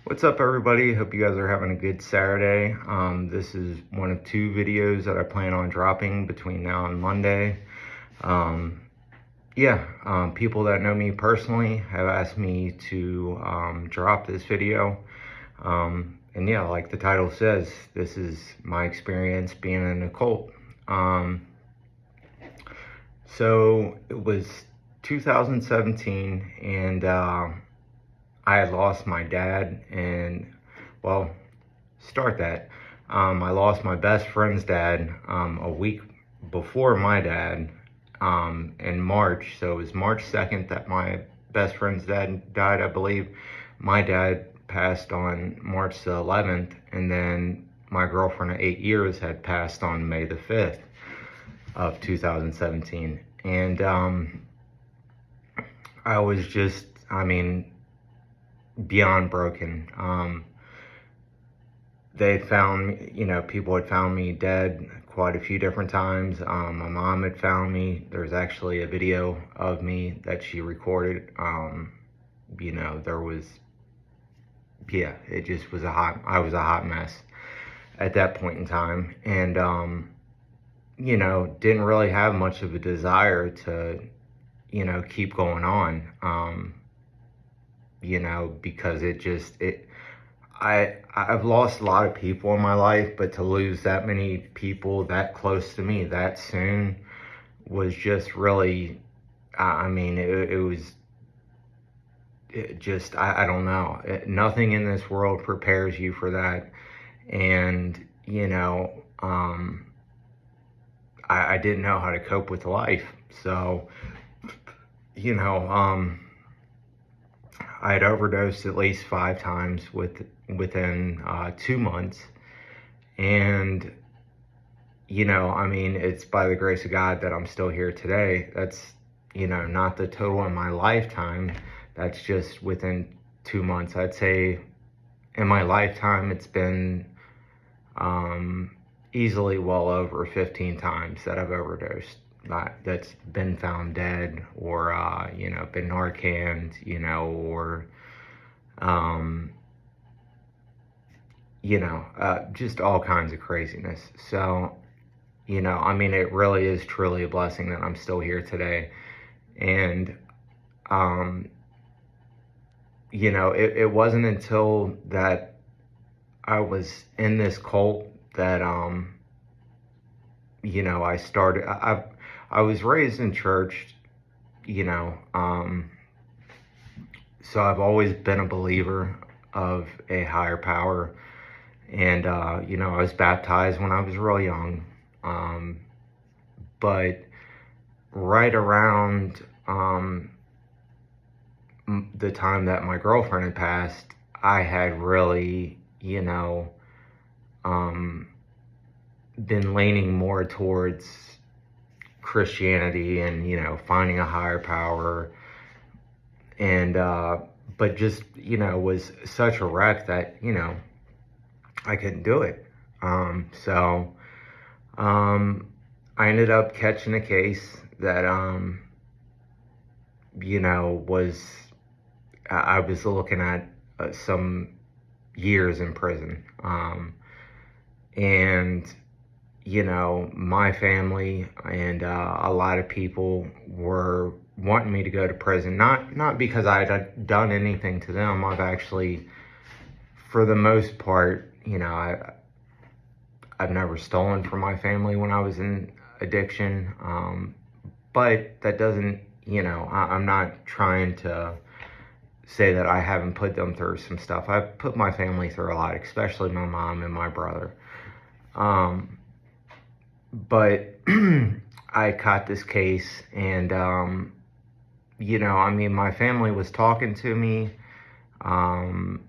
What's up, everybody? Hope you guys are having a good Saturday. This is one of two videos that I plan on dropping between now and Monday. Um, People that know me personally have asked me to drop this video. And yeah, like the title says, this is my experience being in a cult. So it was 2017, and I had lost my dad, and well, start that. I lost my best friend's dad a week before my dad in March. So it was March 2nd that my best friend's dad died, I believe. My dad passed on March the 11th, and then my girlfriend of 8 years had passed on May the 5th of 2017. And I was just, beyond broken. They found me, people had found me dead quite a few different times. My mom had found me. There's actually a video of me that she recorded. There was, it just was I was a hot mess at that point in time. And, didn't really have much of a desire to, keep going on. Because I've lost a lot of people in my life, but to lose that many people that close to me that soon was just really, I don't know. Nothing in this world prepares you for that. And, I didn't know how to cope with life. So, I had overdosed at least 5 times within 2 months. And, it's by the grace of God that I'm still here today. That's, not the total in my lifetime. That's just within 2 months. I'd say in my lifetime, it's been easily well over 15 times that I've overdosed. That's been found dead, or been Narcaned, or just all kinds of craziness. So, it really is truly a blessing that I'm still here today. And it wasn't until that I was in this cult that I started. I was raised in church, so I've always been a believer of a higher power. And, I was baptized when I was real young. But right around the time that my girlfriend had passed, I had really, been leaning more towards Christianity and, finding a higher power. And, but just, was such a wreck that, I couldn't do it. I ended up catching a case that, I was looking at some years in prison. And, my family and a lot of people were wanting me to go to prison, not because I had done anything to them. I've actually, for the most part, I've never stolen from my family when I was in addiction. But that doesn't, I'm not trying to say that I haven't put them through some stuff. I've put my family through a lot, especially my mom and my brother. But I caught this case, and, my family was talking to me, but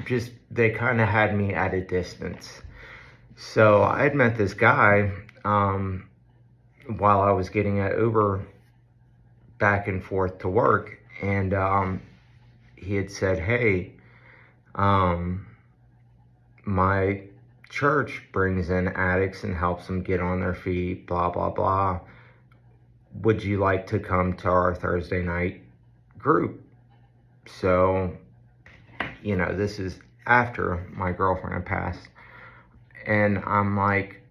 just, they kind of had me at a distance. So I had met this guy while I was getting an Uber back and forth to work, and he had said, hey, my church brings in addicts and helps them get on their feet, blah, blah, blah. Would you like to come to our Thursday night group? So, this is after my girlfriend had passed. And I'm like,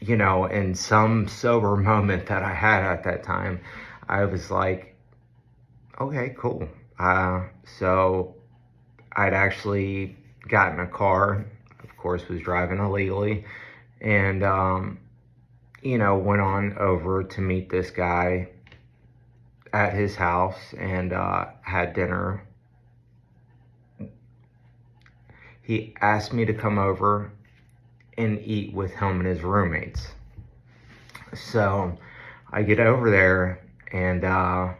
in some sober moment that I had at that time, I was like, okay, cool. So I'd actually gotten a car, of course, was driving illegally, and, went on over to meet this guy at his house and had dinner. He asked me to come over and eat with him and his roommates. So I get over there, and that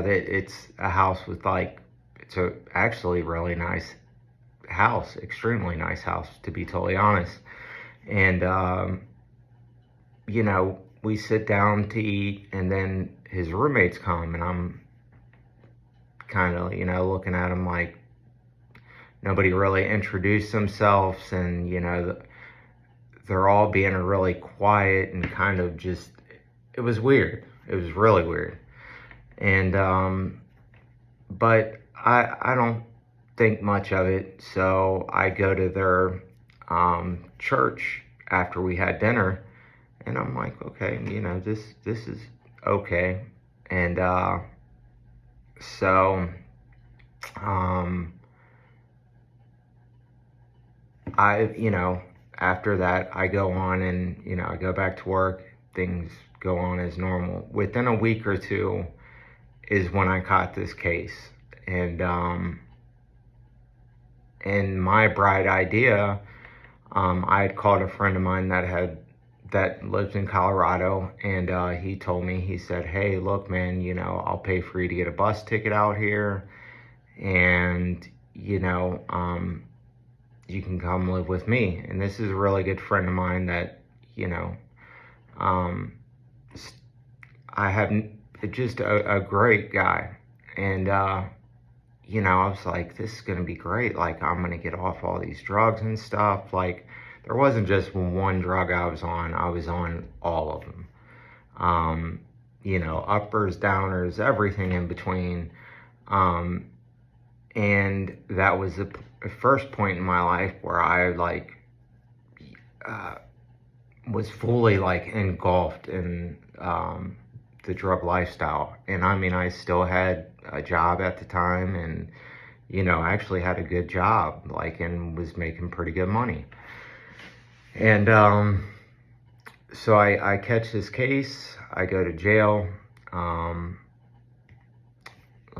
it's a house with it's a actually really nice house, extremely nice house, to be totally honest. And we sit down to eat, and then his roommates come, and I'm kind of looking at him like nobody really introduced themselves, and they're all being really quiet and kind of just, it was weird. It was really weird. And but I don't think much of it, so I go to their church after we had dinner, and I'm like, okay, this is okay. And so after that, I go on and, I go back to work. Things go on as normal. Within a week or two is when I caught this case. And my bright idea, I had called a friend of mine that lives in Colorado, and he told me, he said, hey, look, man, I'll pay for you to get a bus ticket out here, and, you can come live with me. And this is a really good friend of mine that, I have just a great guy. And, I was like, this is going to be great. Like, I'm going to get off all these drugs and stuff. Like, there wasn't just one drug I was on all of them. Uppers, downers, everything in between. And that was the first point in my life where I was fully engulfed in the drug lifestyle. And I mean, I still had a job at the time, and I actually had a good job, and was making pretty good money. And so I catch this case, I go to jail. Let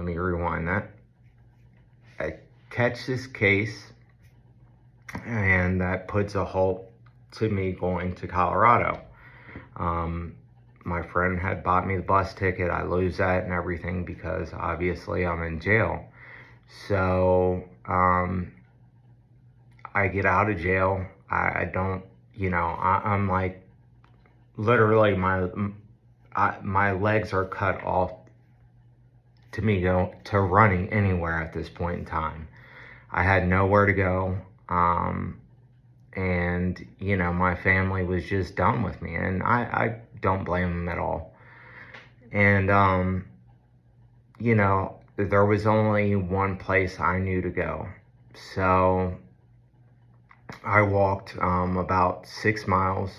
me rewind that. I catch this case, and that puts a halt to me going to Colorado. My friend had bought me the bus ticket. I lose that and everything because obviously I'm in jail. So I get out of jail. I don't, I'm like, literally my legs are cut off to me to running anywhere at this point in time. I had nowhere to go. And, my family was just done with me, and I don't blame them at all. And, there was only one place I knew to go. So I walked about 6 miles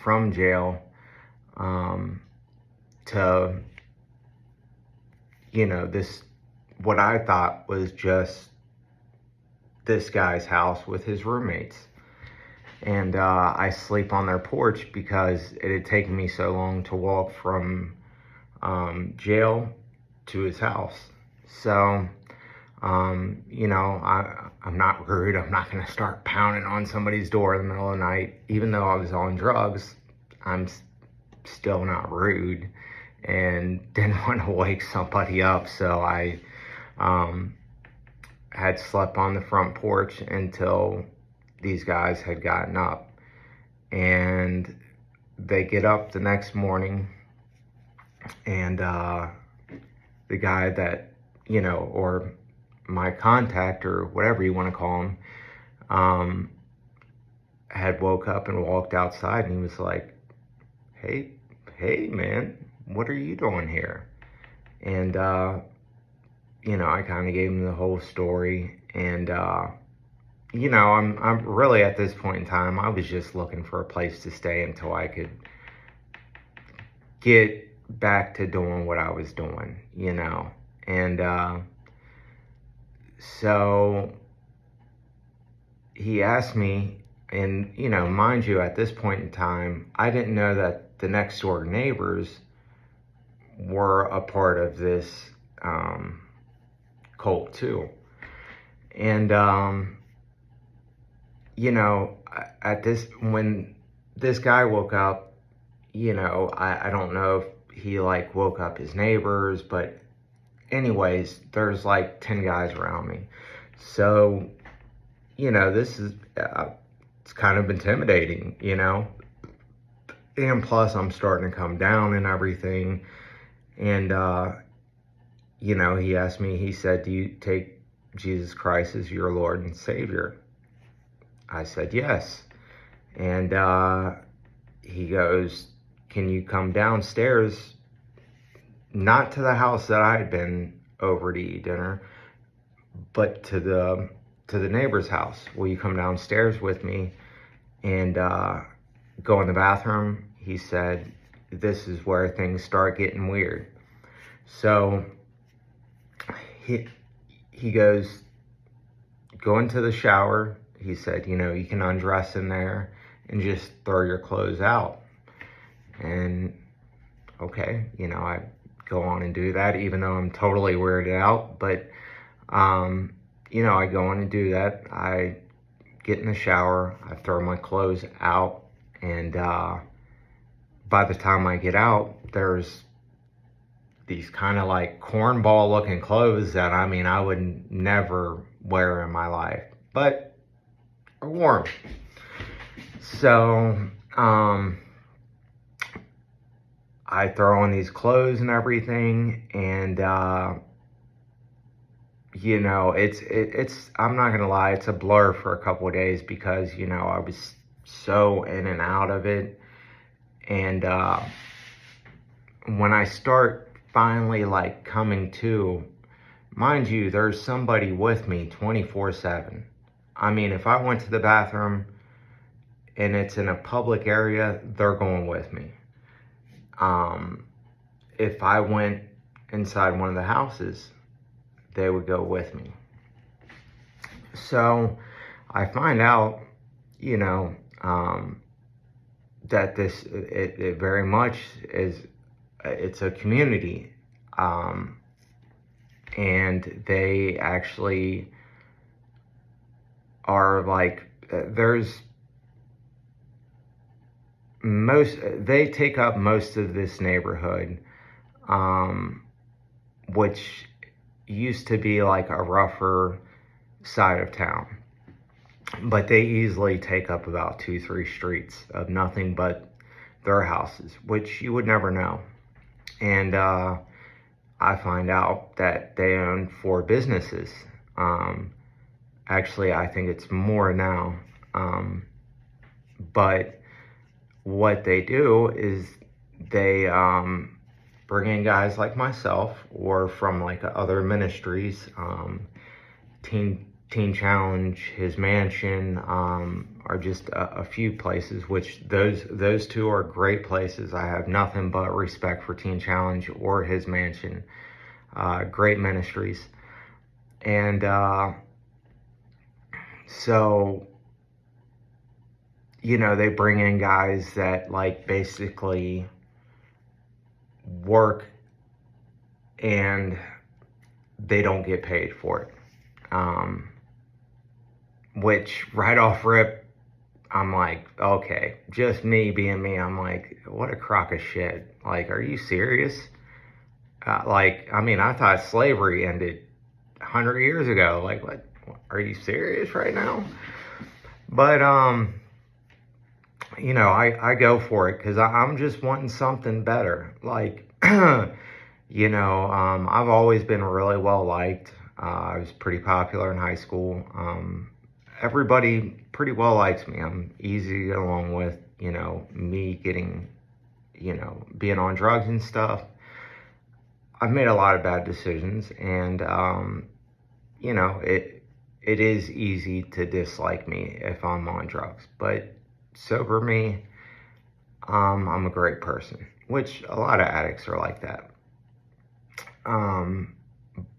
from jail to, this, what I thought was just this guy's house with his roommates. And I sleep on their porch because it had taken me so long to walk from jail to his house. So, I'm not rude. I'm not going to start pounding on somebody's door in the middle of the night. Even though I was on drugs, I'm still not rude and didn't want to wake somebody up. So I had slept on the front porch until these guys had gotten up. And they get up the next morning, and the guy that, or my contact, or whatever you want to call him, had woke up and walked outside, and he was like, hey man, what are you doing here? And I kind of gave him the whole story. And, I'm really at this point in time, I was just looking for a place to stay until I could get back to doing what I was doing. And, so he asked me, and, mind you, at this point in time, I didn't know that the next door neighbors were a part of this cult too. And, when this guy woke up, I don't know if he like woke up his neighbors, but anyways, there's like 10 guys around me. So, this is, it's kind of intimidating. And plus I'm starting to come down and everything. And, he asked me, he said, do you take Jesus Christ as your Lord and Savior? I said, yes. And, he goes, can you come downstairs, not to the house that I had been over to eat dinner, but to the neighbor's house? Will you come downstairs with me and go in the bathroom? He said, this is where things start getting weird. So he goes, go into the shower. He said, you can undress in there and just throw your clothes out. And okay, I go on and do that, even though I'm totally weirded out. But, I go on and do that. I get in the shower, I throw my clothes out, and by the time I get out, there's these kind of like cornball looking clothes that, I would never wear in my life, but are warm. So, I throw on these clothes and everything, and, it's, I'm not gonna lie, it's a blur for a couple of days because, I was so in and out of it. And, when I start finally like coming to, mind you, there's somebody with me 24/7. If I went to the bathroom and it's in a public area, they're going with me. If I went inside one of the houses, they would go with me. So I find out, that it very much is, it's a community. And they actually are like, they take up most of this neighborhood, which used to be like a rougher side of town, but they easily take up about 2-3 streets of nothing but their houses, which you would never know. And I find out that they own 4 businesses. Actually, I think it's more now. But what they do is they bring in guys like myself or from like other ministries, Teen Challenge, His Mansion, are just a few places, which those 2 are great places. I have nothing but respect for Teen Challenge or His Mansion. Great ministries. And so, they bring in guys that like basically work and they don't get paid for it. Which right off rip, I'm like, okay, just me being me, I'm like, what a crock of shit. Like, are you serious? I thought slavery ended 100 years ago. Like, what? Are you serious right now? But, I go for it because I'm just wanting something better. Like, I've always been really well liked. I was pretty popular in high school. Everybody pretty well likes me. I'm easy to get along with, me getting, being on drugs and stuff. I've made a lot of bad decisions, and it is easy to dislike me if I'm on drugs. But sober me, I'm a great person, which a lot of addicts are like that.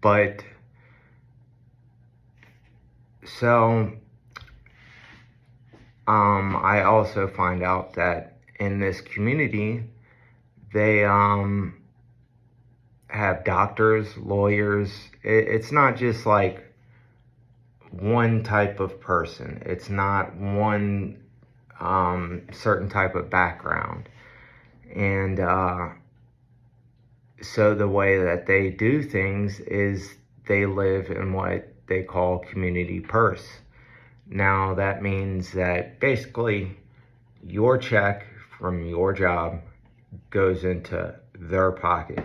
But so I also find out that in this community, they have doctors, lawyers. It's not just like one type of person. It's not one certain type of background. And so the way that they do things is they live in what they call community purse. Now that means that basically your check from your job goes into their pocket,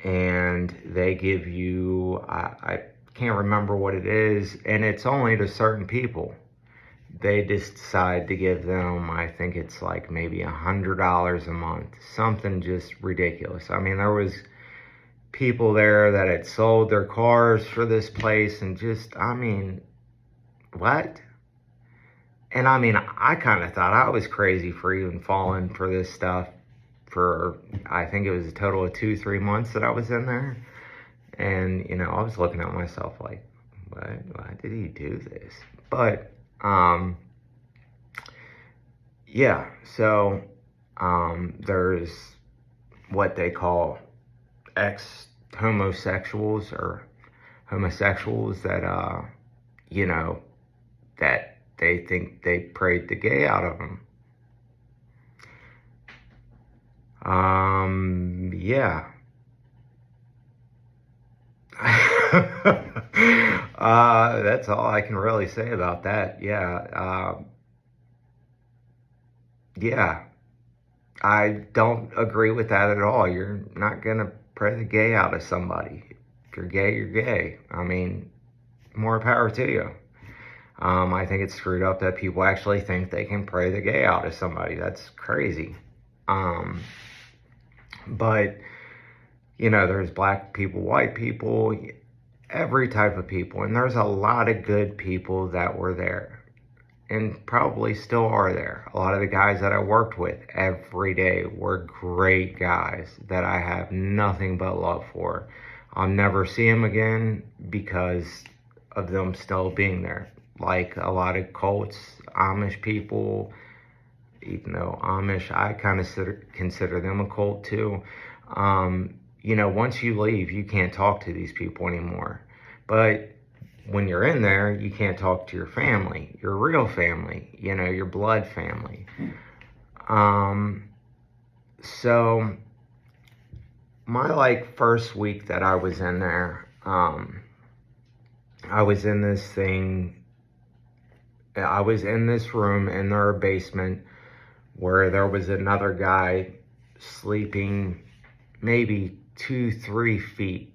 and they give you, I can't remember what it is, and it's only to certain people. They decide to give them, I think it's like maybe $100 a month, something just ridiculous. I mean, there was people there that had sold their cars for this place, and just, I mean, what? And I mean, I kind of thought I was crazy for even falling for this stuff for, I think it was a total of 2-3 months that I was in there. And, I was looking at myself like, why did he do this? But, yeah, so, there's what they call ex-homosexuals or homosexuals that, that they think they prayed the gay out of them. Yeah. That's all I can really say about that. Yeah. I don't agree with that at all. You're not gonna pray the gay out of somebody. If you're gay, you're gay. I mean, more power to you. I think it's screwed up that people actually think they can pray the gay out of somebody. That's crazy. But, there's black people, white people, every type of people. And there's a lot of good people that were there and probably still are there. A lot of the guys that I worked with every day were great guys that I have nothing but love for. I'll never see them again because of them still being there. Like a lot of cults, Amish people, even though Amish, I kind of consider them a cult too. Once you leave, you can't talk to these people anymore. But when you're in there, you can't talk to your family, your real family, your blood family. So my first week that I was in there, I was in this thing. I was in this room in their basement where there was another guy sleeping maybe 2-3 feet,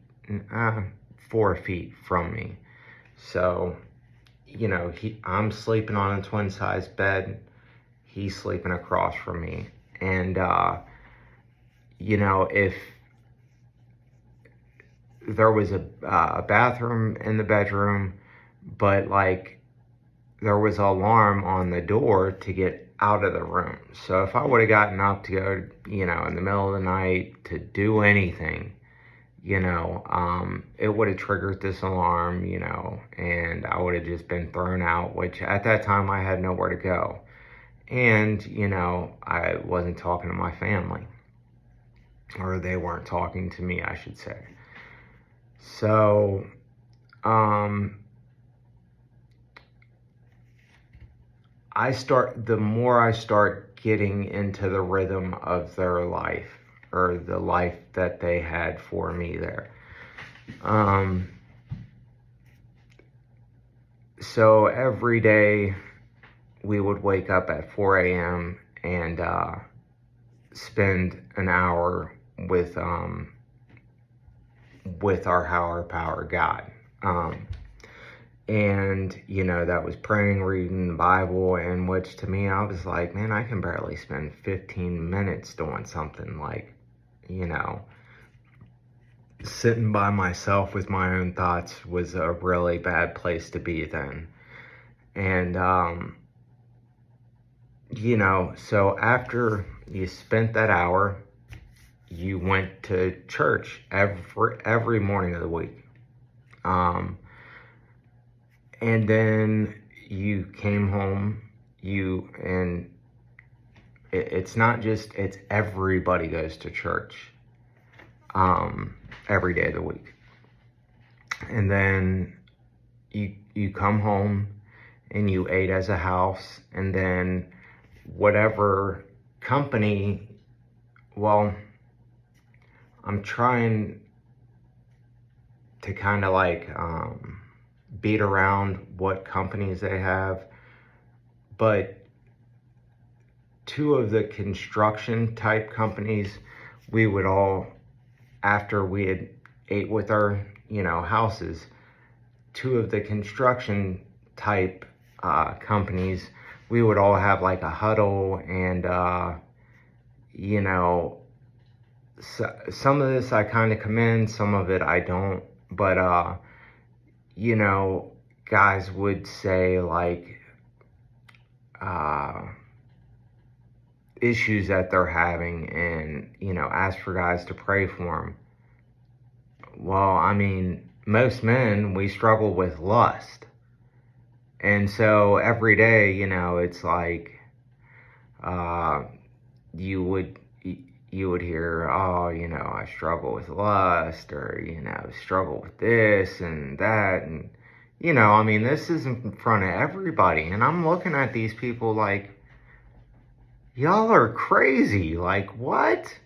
4 feet from me. So, I'm sleeping on a twin size bed. He's sleeping across from me. And, if there was a bathroom in the bedroom, but there was an alarm on the door to get out of the room. So if I would have gotten up to go, in the middle of the night to do anything, it would have triggered this alarm, and I would have just been thrown out, which at that time I had nowhere to go. And, I wasn't talking to my family, or they weren't talking to me, I should say. So, the more I start getting into the rhythm of their life, or the life that they had for me there. So every day we would wake up at 4 a.m. and spend an hour with our higher power God. And, that was praying, reading the Bible, in which to me, I was like, man, I can barely spend 15 minutes doing something sitting by myself with my own thoughts was a really bad place to be then. And, so after you spent that hour, you went to church every morning of the week. And then you came home, it's not just, it's everybody goes to church, every day of the week. And then you come home and you ate as a house, and then whatever company, well, I'm trying to kind of like beat around what companies they have, but two of the construction type companies, we would all, after we had ate with our houses, two of the construction type companies, we would all have like a huddle, and so, some of this I kind of commend, some of it I don't, but guys would say like issues that they're having, and ask for guys to pray for them. Well, I mean, most men, we struggle with lust. And so every day, it's like, you would hear, oh, I struggle with lust, or, struggle with this and that. And, I mean, this is in front of everybody. And I'm looking at these people like, y'all are crazy. Like, what?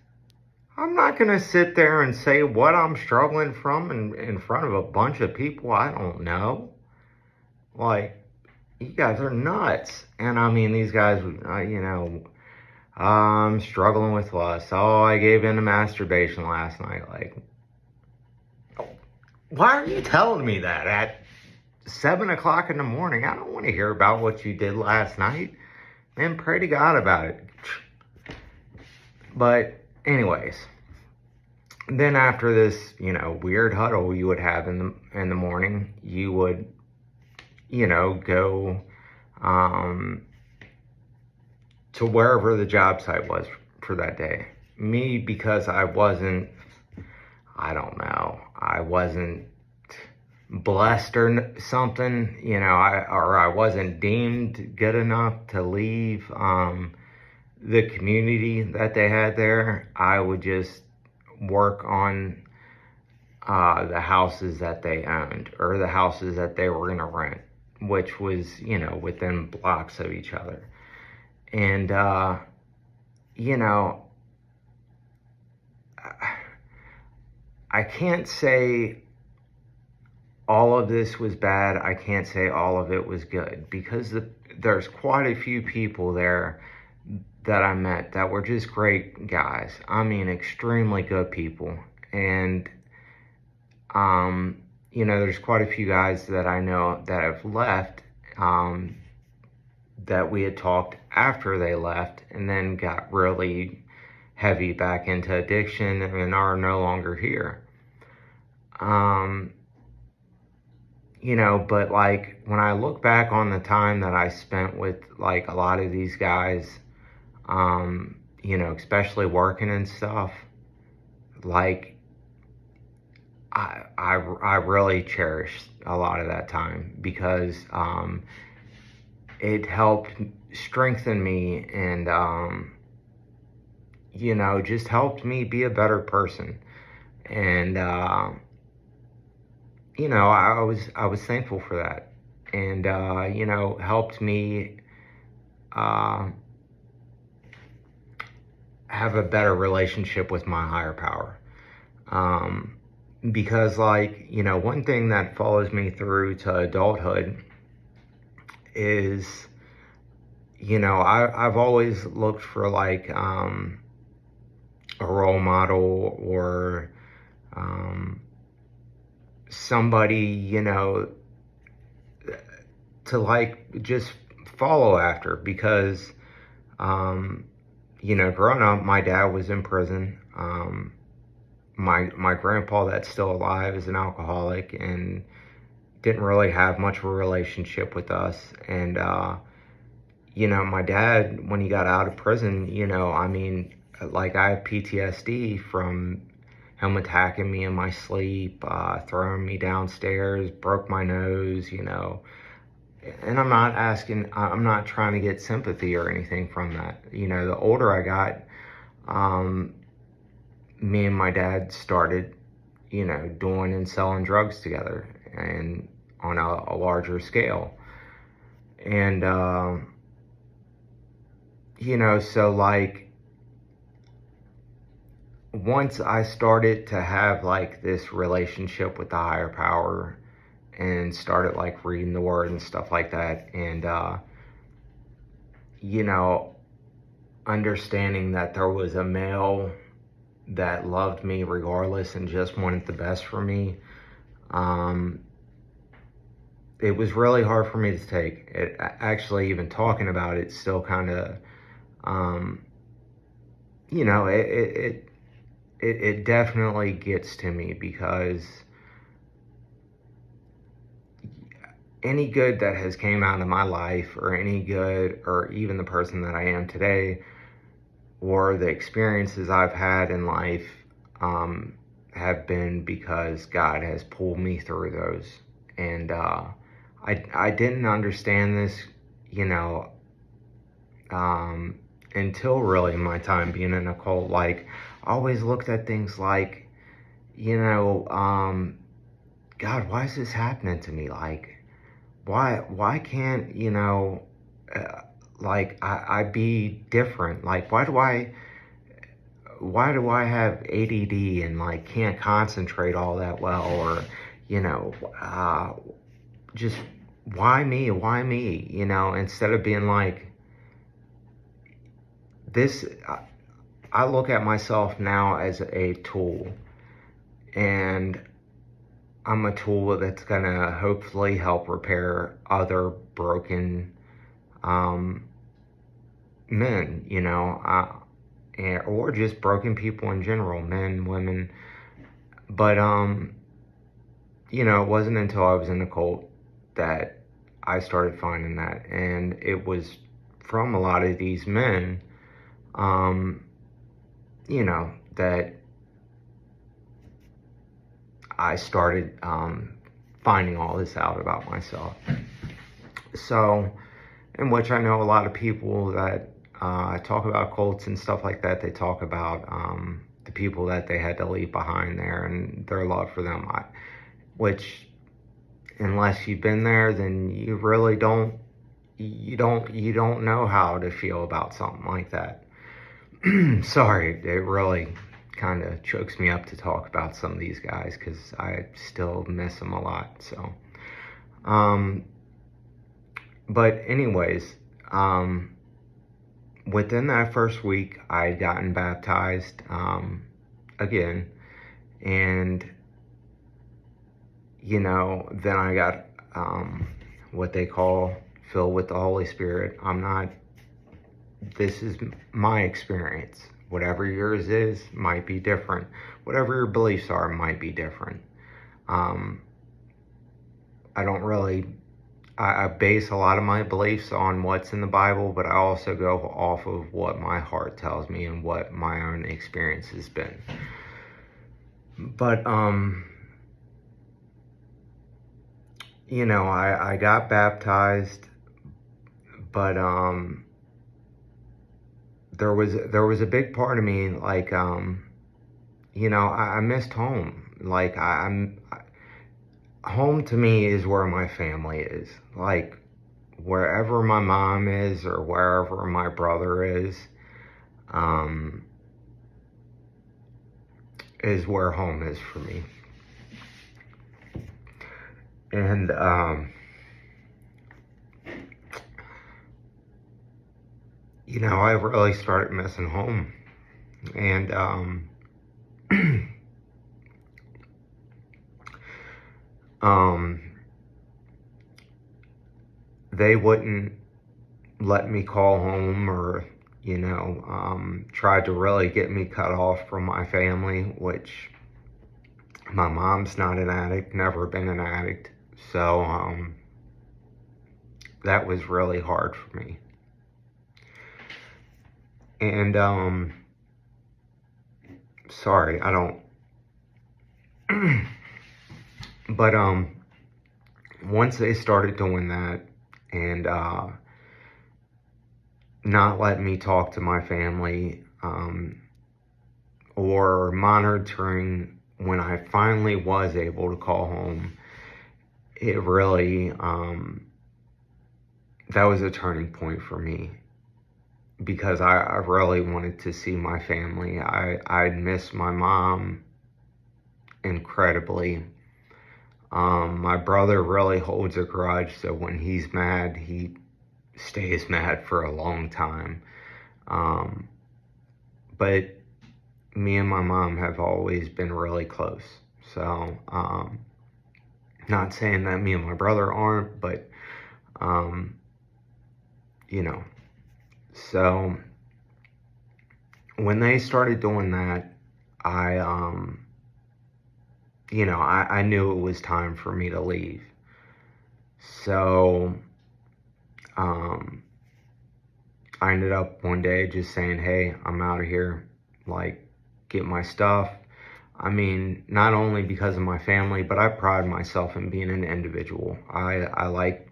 I'm not going to sit there and say what I'm struggling from in front of a bunch of people I don't know. Like, you guys are nuts. And I mean, these guys, I'm struggling with lust. Oh, I gave in to masturbation last night. Like, why are you telling me that at 7 o'clock in the morning? I don't want to hear about what you did last night. Man, pray to God about it. But anyways, then after this, weird huddle you would have in the morning, you would, go to wherever the job site was for that day. Me, because I wasn't blessed or something, I wasn't deemed good enough to leave the community that they had there. I would just work on the houses that they owned, or the houses that they were going to rent, which was, within blocks of each other. And, I can't say all of this was bad. I can't say all of it was good, because there's quite a few people there that I met that were just great guys. I mean, extremely good people. And, there's quite a few guys that I know that have left, that we had talked after they left, and then got really heavy back into addiction and are no longer here. But like, when I look back on the time that I spent with like a lot of these guys, especially working and stuff, like, I really cherish a lot of that time, because it helped strengthen me, and just helped me be a better person. And I was thankful for that, and helped me have a better relationship with my higher power. Because like, one thing that follows me through to adulthood is, I've always looked for like a role model, or somebody, to like just follow after, because growing up, my dad was in prison, my grandpa that's still alive is an alcoholic and didn't really have much of a relationship with us. And my dad, when he got out of prison, I mean, like, I have PTSD from him attacking me in my sleep, throwing me downstairs, broke my nose. And I'm not trying to get sympathy or anything from that. The older I got, me and my dad started, doing and selling drugs together, and on a larger scale. And, so, like, once I started to have, like, this relationship with the higher power and started, like, reading the word and stuff like that, and, you know, understanding that there was a male that loved me regardless and just wanted the best for me, it was really hard for me to take. It actually, even talking about it, still kind of, it definitely gets to me, because any good that has came out of my life, or any good, or even the person that I am today, or the experiences I've had in life, have been because God has pulled me through those. And I didn't understand this, until really my time being in a cult. Like, I always looked at things like, God, why is this happening to me? Like, why can't, like, I be different? Like, why do I have ADD and, like, can't concentrate all that well? Or, just why me? Instead of being like this. I look at myself now as a tool, and I'm a tool that's gonna hopefully help repair other broken men, or just broken people in general, men, women. But it wasn't until I was in the cult that I started finding that, and it was from a lot of these men, that I started finding all this out about myself. So, in which I know a lot of people that talk about cults and stuff like that, they talk about the people that they had to leave behind there and their love for them. Which, unless you've been there, then you really don't know how to feel about something like that. Sorry, it really kind of chokes me up to talk about some of these guys, because I still miss them a lot. So, but anyways, within that first week, I had gotten baptized again, and then I got what they call filled with the Holy Spirit. This is my experience. Whatever yours is might be different. Whatever your beliefs are might be different. I base a lot of my beliefs on what's in the Bible, but I also go off of what my heart tells me and what my own experience has been. But, I got baptized, but, there was a big part of me, like, I missed home. Like, home to me is where my family is. Like, wherever my mom is or wherever my brother is where home is for me. And I really started missing home. And they wouldn't let me call home, or tried to really get me cut off from my family, which My mom's not an addict, never been an addict. So that was really hard for me. And sorry, I don't but once they started doing that and not letting me talk to my family, or monitoring when I finally was able to call home, it really, that was a turning point for me, because I really wanted to see my family. I'd miss my mom incredibly. My brother really holds a grudge, so when he's mad, he stays mad for a long time. But me and my mom have always been really close. So, not saying that me and my brother aren't, but, um, you know. So, when they started doing that, I, I knew it was time for me to leave. So, um, I ended up one day just saying, hey, I'm out of here. Like, get my stuff. I mean, not only because of my family, but I pride myself in being an individual. I like,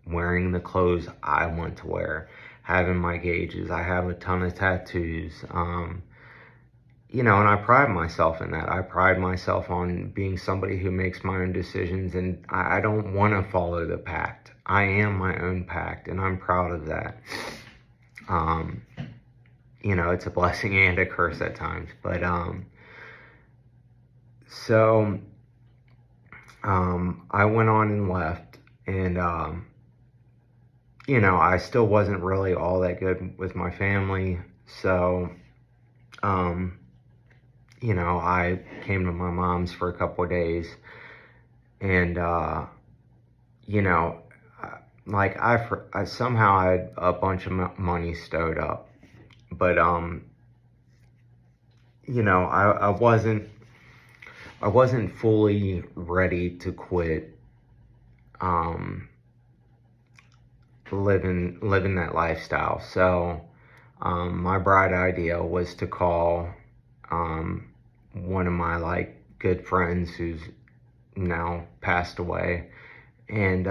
wearing the clothes I want to wear, having my gauges. I have a ton of tattoos. And I pride myself in that. I pride myself on being somebody who makes my own decisions, and I don't want to follow the pact. I am my own pact, and I'm proud of that. Um, it's a blessing and a curse at times, but, so, I went on and left, and, I still wasn't really all that good with my family, so, I came to my mom's for a couple of days, and, you know, like I somehow had a bunch of money stowed up, but, I wasn't fully ready to quit, um, living that lifestyle. So, my bright idea was to call, one of my like good friends who's now passed away, and,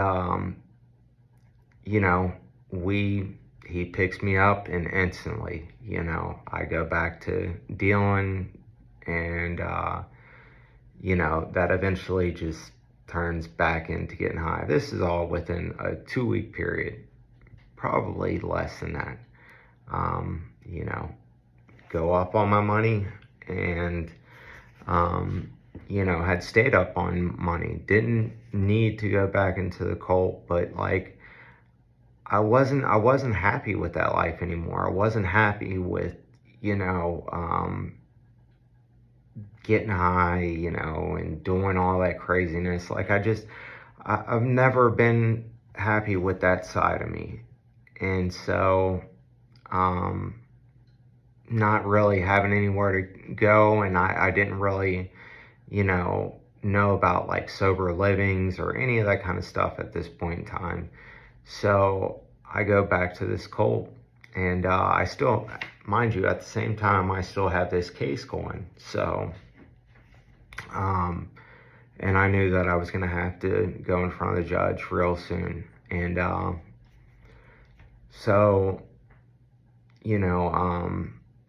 you know, he picks me up, and instantly, I go back to dealing, and, that eventually just turns back into getting high. This is all within a 2-week period, probably less than that. You know, go up on my money, and, had stayed up on money. Didn't need to go back into the cult, but like, I wasn't happy with that life anymore. I wasn't happy with, getting high, and doing all that craziness. Like, I've never been happy with that side of me. And so, not really having anywhere to go, and I didn't really, know about like sober livings or any of that kind of stuff at this point in time. So I go back to this cult, and I still, mind you, at the same time, I still have this case going. So, and I knew that I was going to have to go in front of the judge real soon. And so,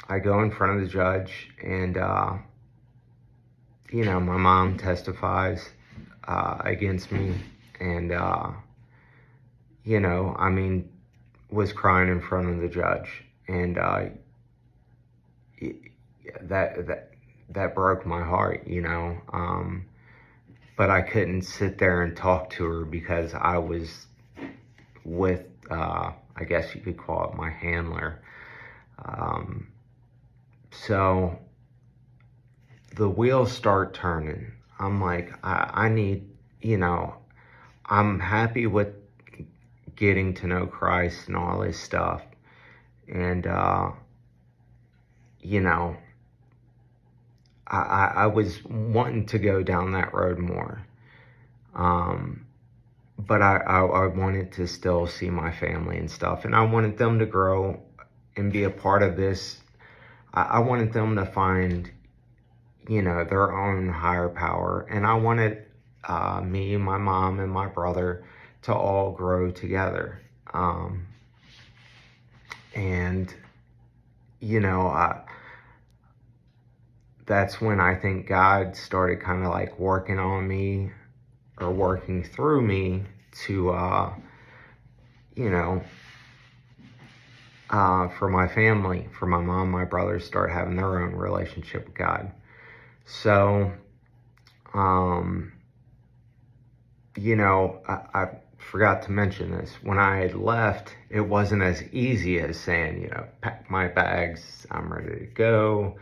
I go in front of the judge, and, my mom testifies against me, and, I mean, was crying in front of the judge, and that broke my heart, but I couldn't sit there and talk to her because I was with, I guess you could call it my handler. So the wheels start turning. I'm like, I need, I'm happy with getting to know Christ and all this stuff. And, I was wanting to go down that road more. But I wanted to still see my family and stuff. And I wanted them to grow and be a part of this. I wanted them to find, their own higher power. And I wanted me, my mom, and my brother to all grow together. And, that's when I think God started kind of like working on me or working through me to, for my family, for my mom, my brothers start having their own relationship with God. So, I forgot to mention this. When I had left, it wasn't as easy as saying, pack my bags, I'm ready to go.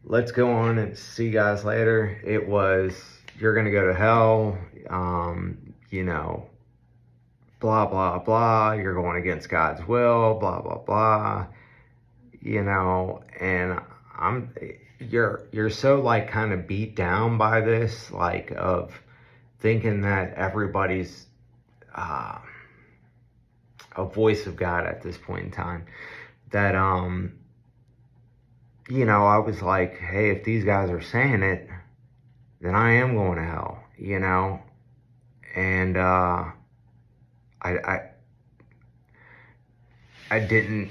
Let's go on and see you guys later. It was, you're going to go to hell, blah, blah, blah. You're going against God's will, blah, blah, blah. And you're so like kind of beat down by this, like of thinking that everybody's a voice of God at this point in time, that, I was like, hey, if these guys are saying it, then I am going to hell, and, I didn't,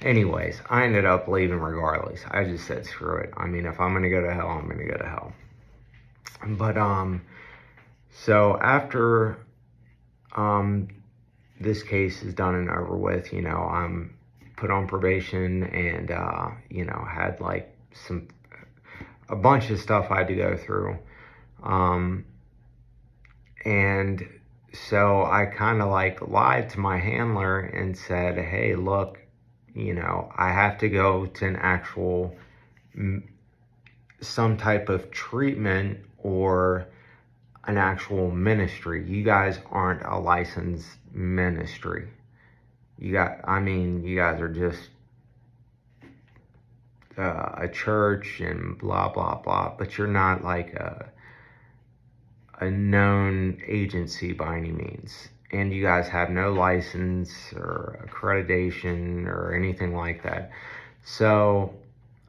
anyways, I ended up leaving regardless. I just said, screw it. I mean, if I'm going to go to hell, I'm going to go to hell. But, so after, this case is done and over with, I'm put on probation and, had like a bunch of stuff I had to go through. And so I kind of like lied to my handler and said, hey, look, I have to go to an actual, some type of treatment or an actual ministry. You guys aren't a licensed ministry. You guys are just a church and blah, blah, blah, but you're not like a known agency by any means. And you guys have no license or accreditation or anything like that. So,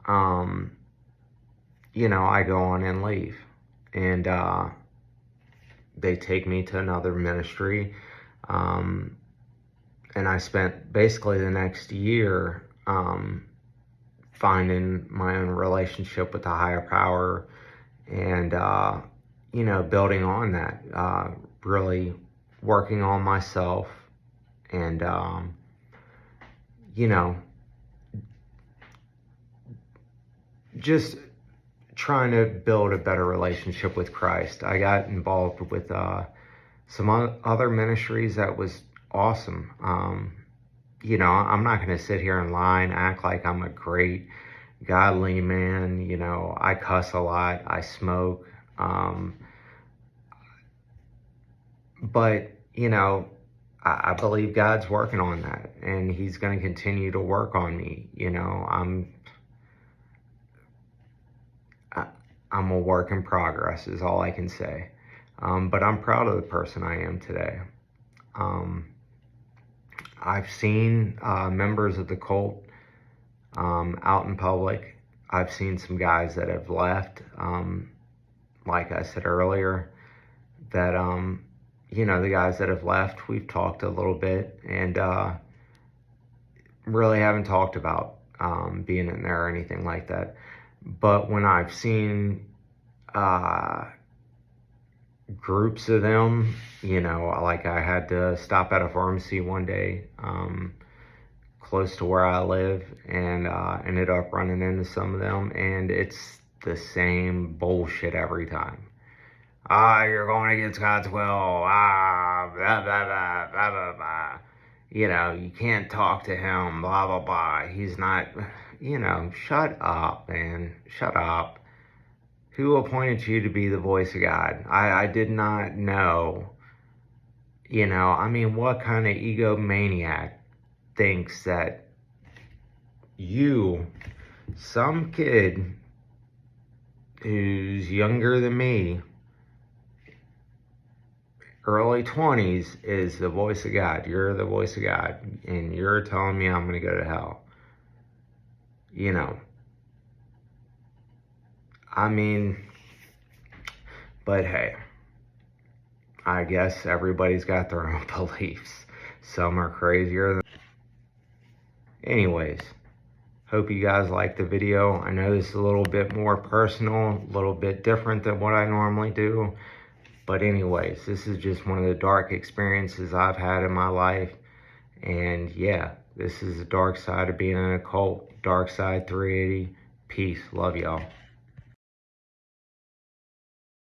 I go on and leave. And they take me to another ministry. And I spent basically the next year finding my own relationship with the higher power and, building on that, really working on myself and, just trying to build a better relationship with Christ. I got involved with some other ministries that was awesome. I'm not going to sit here and lie and act like I'm a great godly man. I cuss a lot, I smoke. But, I believe God's working on that and he's going to continue to work on me. I'm a work in progress is all I can say. But I'm proud of the person I am today. I've seen members of the cult out in public. I've seen some guys that have left, like I said earlier, that, the guys that have left, we've talked a little bit and really haven't talked about being in there or anything like that. But when I've seen groups of them, like I had to stop at a pharmacy one day close to where I live and ended up running into some of them, and it's the same bullshit every time. You're going against God's will, blah, blah, blah, blah, blah, blah. You can't talk to him, blah, blah, blah. He's not, shut up, man. Shut up. Who appointed you to be the voice of God? I did not know. What kind of egomaniac thinks that you, some kid who's younger than me, early 20s, is the voice of God. You're the voice of God, and you're telling me I'm going to go to hell. You know, I mean, but hey, I guess everybody's got their own beliefs. Some are crazier than... Anyways, hope you guys liked the video. I know this is a little bit more personal, a little bit different than what I normally do. But anyways, this is just one of the dark experiences I've had in my life. And yeah, this is the dark side of being in a cult. Dark side 380. Peace. Love y'all.